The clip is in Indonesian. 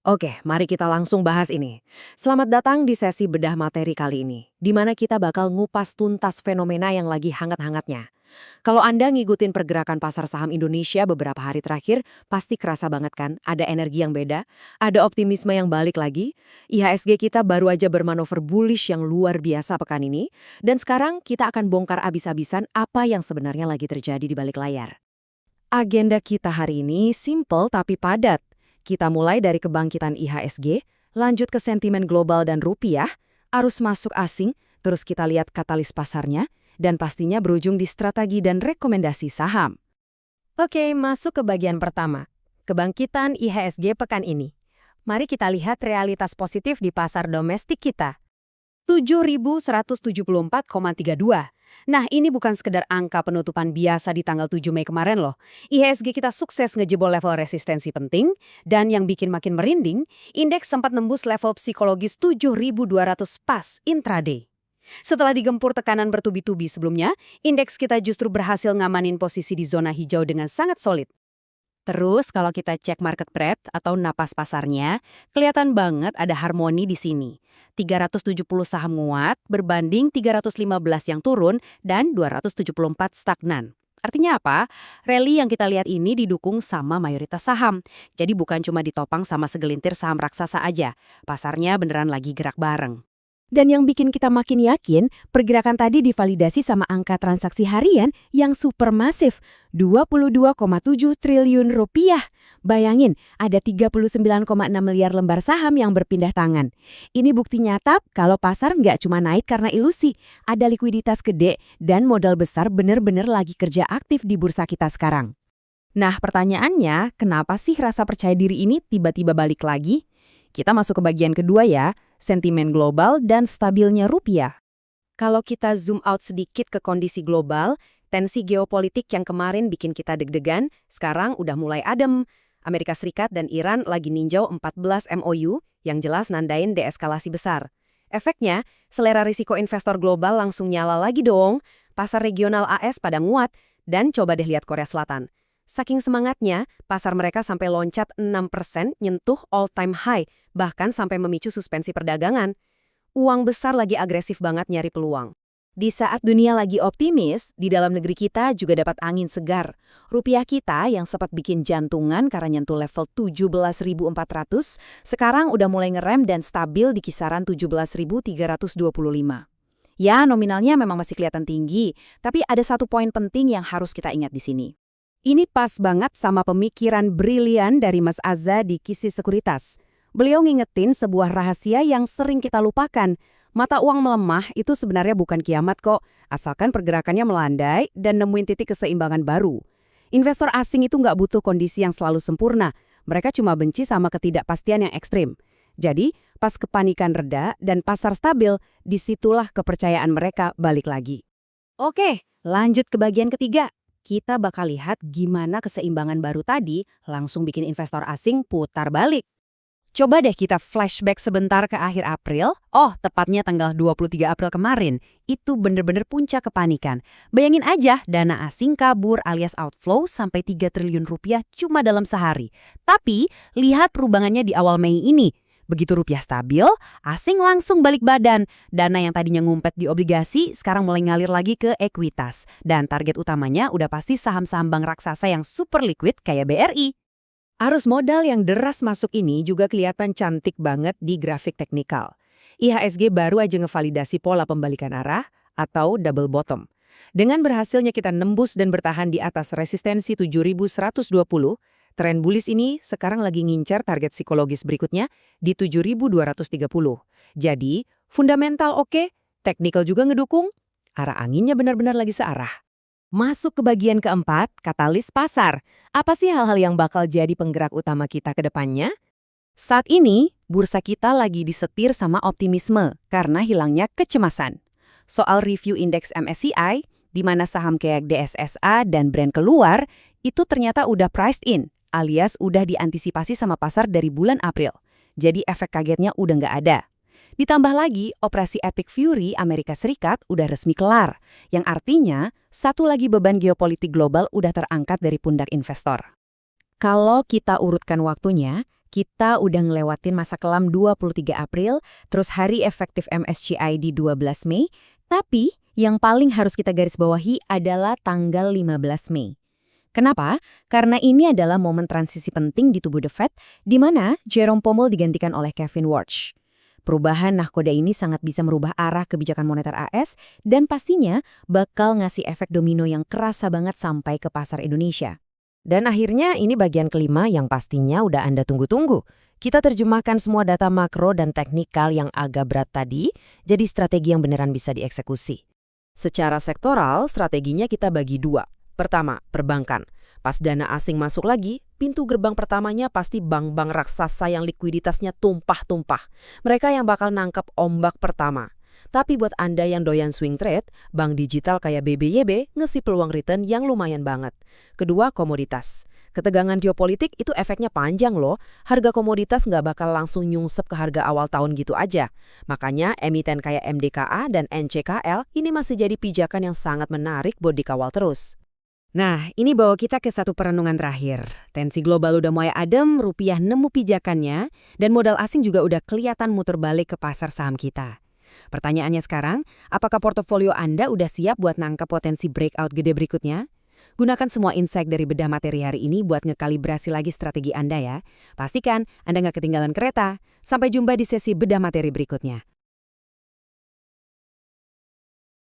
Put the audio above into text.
Oke, mari kita langsung bahas ini. Selamat datang di sesi bedah materi kali ini, di mana kita bakal ngupas tuntas fenomena yang lagi hangat-hangatnya. Kalau Anda ngikutin pergerakan pasar saham Indonesia beberapa hari terakhir, pasti kerasa banget kan, ada energi yang beda, ada optimisme yang balik lagi. IHSG kita baru aja bermanuver bullish yang luar biasa pekan ini, dan sekarang kita akan bongkar abis-abisan apa yang sebenarnya lagi terjadi di balik layar. Agenda kita hari ini simple tapi padat. Kita mulai dari kebangkitan IHSG, lanjut ke sentimen global dan rupiah, arus masuk asing, terus kita lihat katalis pasarnya, dan pastinya berujung di strategi dan rekomendasi saham. Oke, masuk ke bagian pertama. Kebangkitan IHSG pekan ini. Mari kita lihat realitas positif di pasar domestik kita. 7.174,32. Nah, ini bukan sekedar angka penutupan biasa di tanggal 7 Mei kemarin loh. IHSG kita sukses ngejebol level resistensi penting, dan yang bikin makin merinding, indeks sempat nembus level psikologis 7.200 pas intraday. Setelah digempur tekanan bertubi-tubi sebelumnya, indeks kita justru berhasil ngamanin posisi di zona hijau dengan sangat solid. Terus kalau kita cek market breadth atau napas pasarnya, kelihatan banget ada harmoni di sini. 370 saham nguat berbanding 315 yang turun dan 274 stagnan. Artinya apa? Rally yang kita lihat ini didukung sama mayoritas saham. Jadi bukan cuma ditopang sama segelintir saham raksasa aja. Pasarnya beneran lagi gerak bareng. Dan yang bikin kita makin yakin, pergerakan tadi divalidasi sama angka transaksi harian yang supermasif, 22,7 triliun rupiah. Bayangin, ada 39,6 miliar lembar saham yang berpindah tangan. Ini bukti nyata kalau pasar nggak cuma naik karena ilusi, ada likuiditas gede dan modal besar bener-bener lagi kerja aktif di bursa kita sekarang. Nah, pertanyaannya, kenapa sih rasa percaya diri ini tiba-tiba balik lagi? Kita masuk ke bagian kedua ya, sentimen global dan stabilnya rupiah. Kalau kita zoom out sedikit ke kondisi global, tensi geopolitik yang kemarin bikin kita deg-degan, sekarang udah mulai adem. Amerika Serikat dan Iran lagi ninjau 14 MOU yang jelas nandain deeskalasi besar. Efeknya, selera risiko investor global langsung nyala lagi dong. Pasar regional AS pada nguat, dan coba deh lihat Korea Selatan. Saking semangatnya, pasar mereka sampai loncat 6% nyentuh all-time high, bahkan sampai memicu suspensi perdagangan. Uang besar lagi agresif banget nyari peluang. Di saat dunia lagi optimis, di dalam negeri kita juga dapat angin segar. Rupiah kita yang sempat bikin jantungan karena nyentuh level 17.400, sekarang udah mulai ngerem dan stabil di kisaran 17.325. Ya, nominalnya memang masih kelihatan tinggi, tapi ada satu poin penting yang harus kita ingat di sini. Ini pas banget sama pemikiran brilian dari Mas Azza di Kisi Sekuritas. Beliau ngingetin sebuah rahasia yang sering kita lupakan. Mata uang melemah itu sebenarnya bukan kiamat kok, asalkan pergerakannya melandai dan nemuin titik keseimbangan baru. Investor asing itu nggak butuh kondisi yang selalu sempurna. Mereka cuma benci sama ketidakpastian yang ekstrim. Jadi, pas kepanikan reda dan pasar stabil, disitulah kepercayaan mereka balik lagi. Oke, lanjut ke bagian ketiga. Kita bakal lihat gimana keseimbangan baru tadi langsung bikin investor asing putar balik. Coba deh kita flashback sebentar ke akhir April. Oh, tepatnya tanggal 23 April kemarin. Itu bener-bener puncak kepanikan. Bayangin aja, dana asing kabur alias outflow sampai 3 triliun rupiah cuma dalam sehari. Tapi, lihat perubahannya di awal Mei ini. Begitu rupiah stabil, asing langsung balik badan. Dana yang tadinya ngumpet di obligasi sekarang mulai ngalir lagi ke ekuitas. Dan target utamanya udah pasti saham-saham bank raksasa yang super liquid kayak BRI. Arus modal yang deras masuk ini juga kelihatan cantik banget di grafik teknikal. IHSG baru aja ngevalidasi pola pembalikan arah atau double bottom. Dengan berhasilnya kita nembus dan bertahan di atas resistensi 7.120, tren bullish ini sekarang lagi ngincar target psikologis berikutnya di 7.230. Jadi, fundamental oke, teknikal juga ngedukung, arah anginnya benar-benar lagi searah. Masuk ke bagian keempat, katalis pasar. Apa sih hal-hal yang bakal jadi penggerak utama kita ke depannya? Saat ini, bursa kita lagi disetir sama optimisme karena hilangnya kecemasan. Soal review indeks MSCI, di mana saham kayak DSSA dan brand keluar, itu ternyata udah priced in, alias udah diantisipasi sama pasar dari bulan April. Jadi efek kagetnya udah nggak ada. Ditambah lagi, operasi Epic Fury Amerika Serikat udah resmi kelar, yang artinya satu lagi beban geopolitik global udah terangkat dari pundak investor. Kalau kita urutkan waktunya, Kita udah ngelewatin masa kelam 23 April, terus hari efektif MSCI di 12 Mei, tapi yang paling harus kita garis bawahi adalah tanggal 15 Mei. Kenapa? Karena ini adalah momen transisi penting di tubuh The Fed, di mana Jerome Powell digantikan oleh Kevin Warsh. Perubahan nahkoda ini sangat bisa merubah arah kebijakan moneter AS dan pastinya bakal ngasih efek domino yang kerasa banget sampai ke pasar Indonesia. Dan akhirnya ini bagian kelima yang pastinya udah Anda tunggu-tunggu. Kita terjemahkan semua data makro dan teknikal yang agak berat tadi, jadi strategi yang beneran bisa dieksekusi. Secara sektoral, strateginya kita bagi dua. Pertama, perbankan. Pas dana asing masuk lagi, pintu gerbang pertamanya pasti bank-bank raksasa yang likuiditasnya tumpah-tumpah. Mereka yang bakal nangkep ombak pertama. Tapi buat Anda yang doyan swing trade, bank digital kayak BBYB ngasih peluang return yang lumayan banget. Kedua, komoditas. Ketegangan geopolitik itu efeknya panjang loh. Harga komoditas nggak bakal langsung nyungsep ke harga awal tahun gitu aja. Makanya emiten kayak MDKA dan NCKL ini masih jadi pijakan yang sangat menarik buat dikawal terus. Nah, ini bawa kita ke satu perenungan terakhir. Tensi global udah mulai adem, rupiah nemu pijakannya, dan modal asing juga udah kelihatan muter balik ke pasar saham kita. Pertanyaannya sekarang, apakah portofolio Anda udah siap buat nangkep potensi breakout gede berikutnya? Gunakan semua insight dari bedah materi hari ini buat ngekalibrasi lagi strategi Anda ya. Pastikan Anda nggak ketinggalan kereta. Sampai jumpa di sesi bedah materi berikutnya.